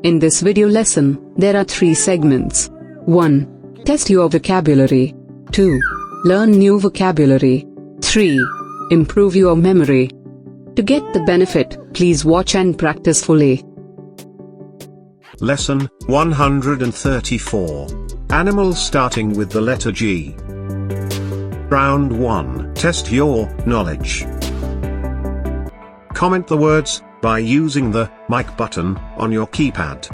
In this video lesson, there are 3 segments. 1. Test your vocabulary. 2. Learn new vocabulary. 3. Improve your memory. To get the benefit, please watch and practice fully. Lesson 134. Animals starting with the letter G. Round 1. Test your knowledge. Comment the words by using the mic button on your keypad.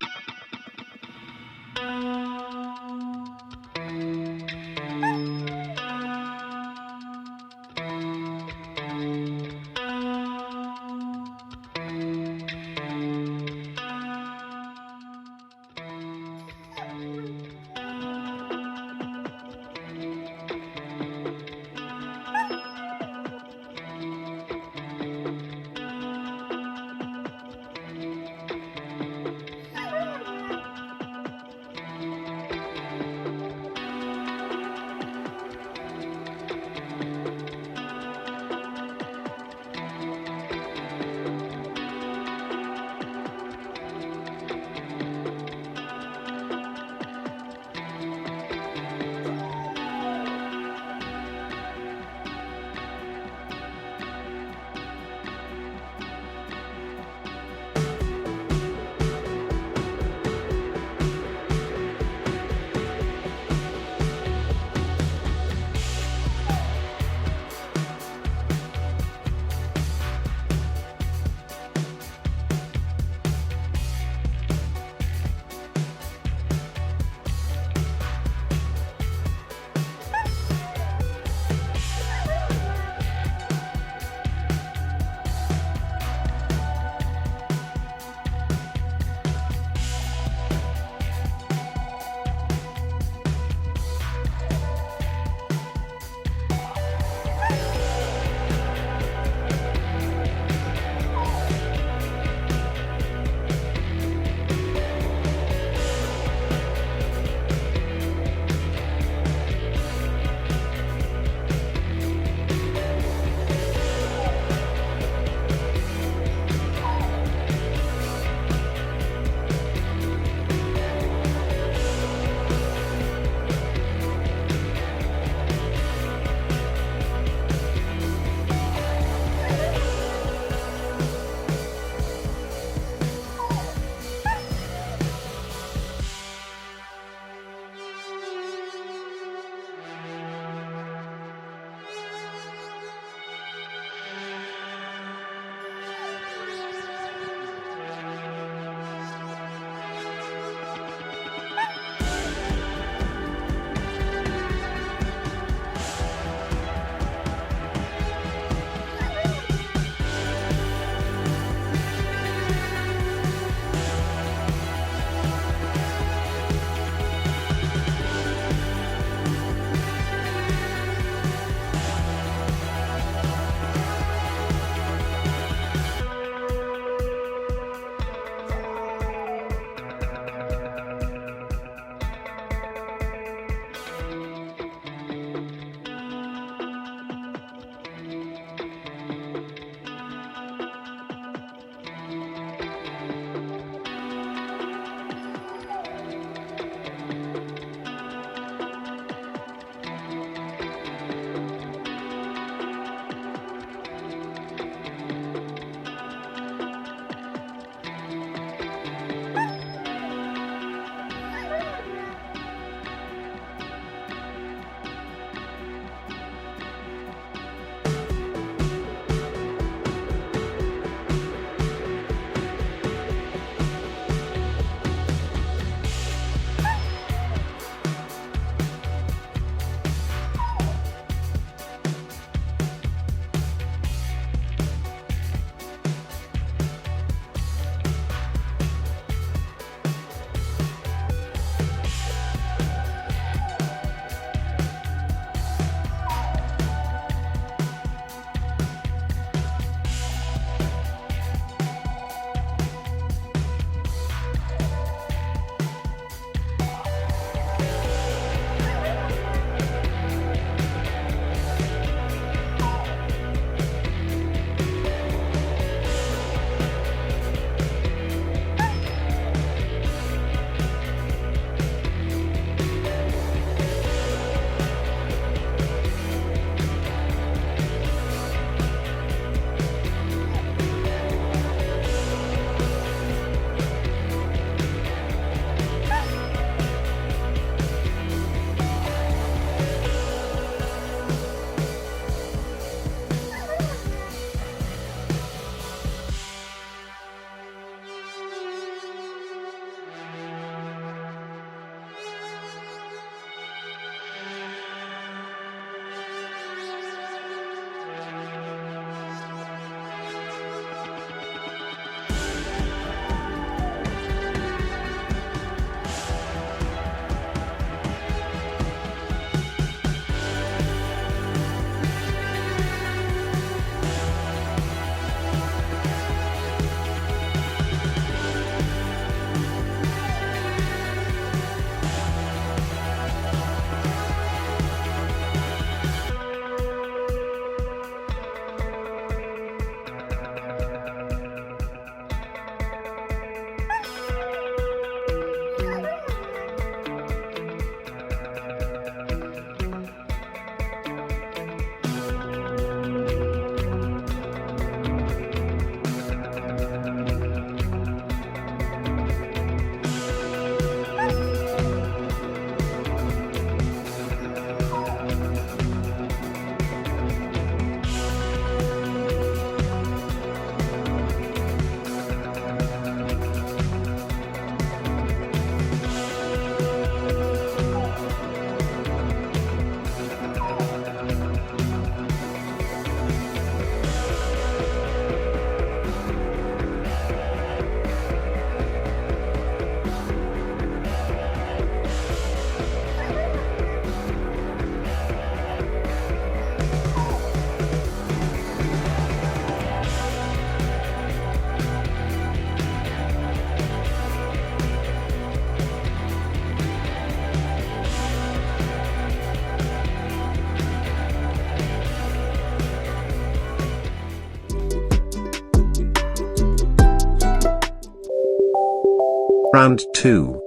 Round 2.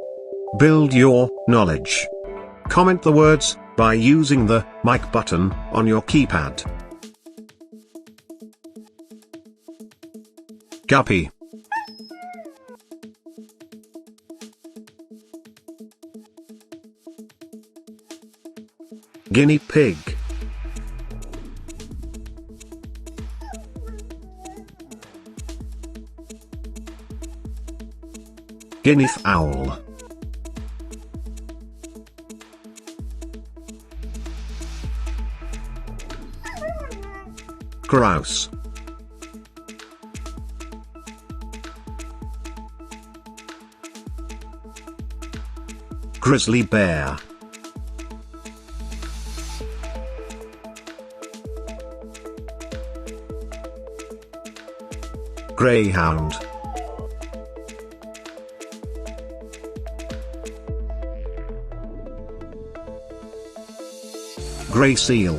Build your knowledge. Comment the words by using the mic button on your keypad. Guppy. Guinea pig. Guinea fowl. Grouse. Grizzly bear. Greyhound. Grey seal.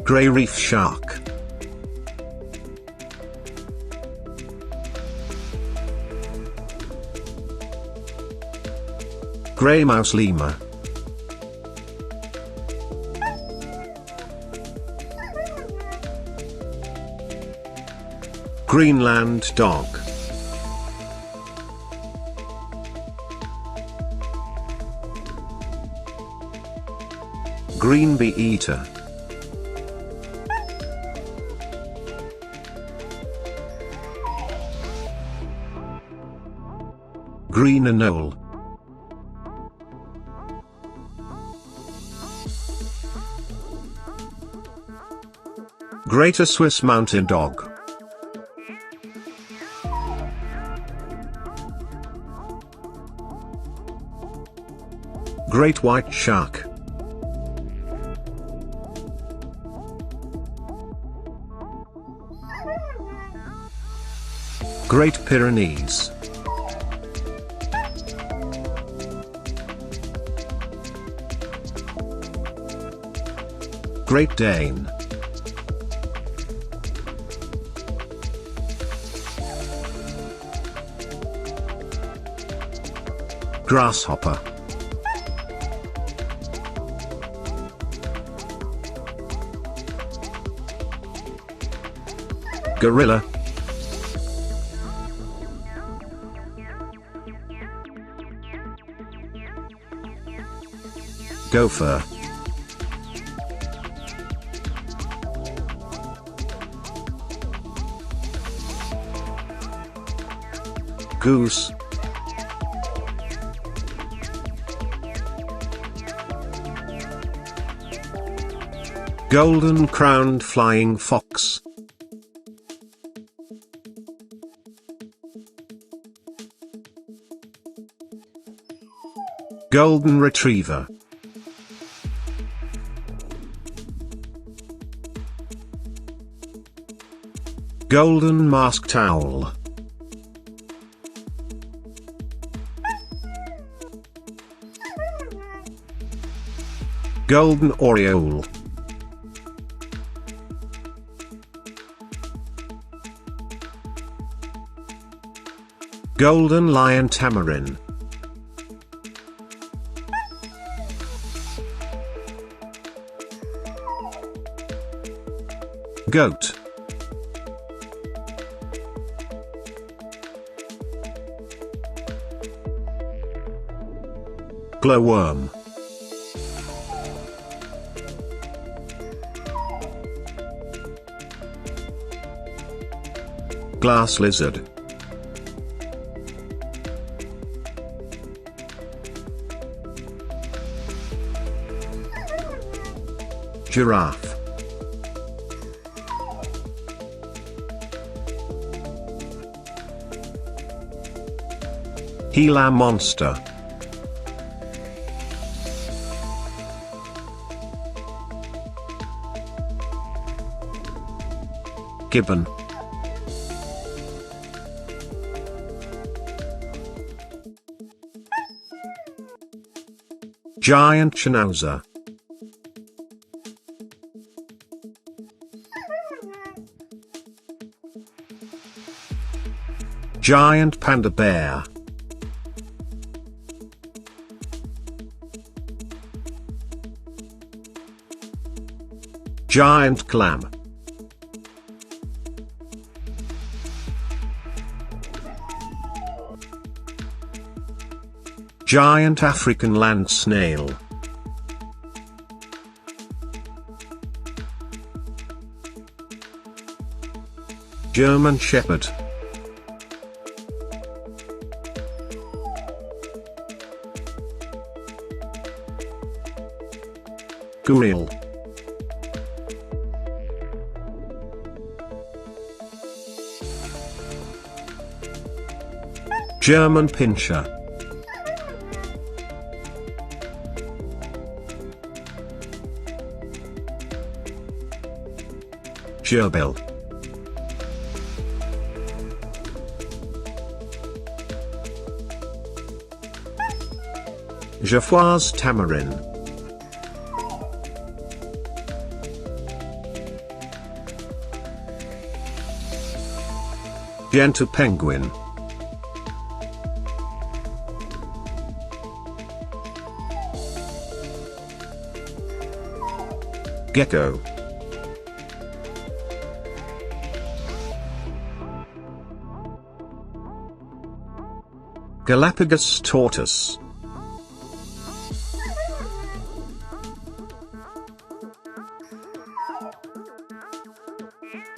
Grey reef shark. Grey mouse lemur. Greenland dog. Green bee eater. Green anole. Greater Swiss mountain dog. Great white shark. Great Pyrenees. Great Dane. Grasshopper. Gorilla. Gopher. Goose. Golden-crowned flying fox. Golden retriever. Golden masked owl. Golden oriole. Golden lion tamarin. Goat. Glowworm. Glass lizard. Giraffe. Gila monster. Gibbon. Giant schnauzer. Giant panda bear. Giant clam. Giant African land snail. German shepherd. Gorille. German pinscher. Gerbil. Jefoise tamarin. Genta penguin. Gecko. Galapagos tortoise.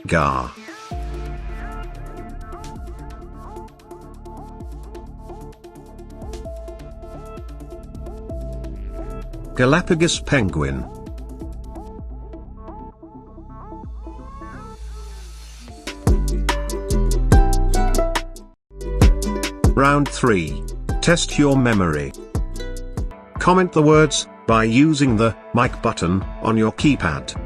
Gar. Galapagos penguin. Round 3. Test your memory. Comment the words by using the mic button on your keypad.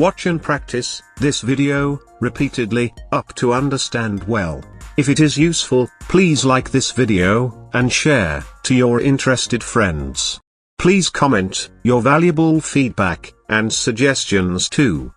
Watch and practice this video repeatedly up to understand well. If it is useful, please like this video and share to your interested friends. Please comment your valuable feedback and suggestions too.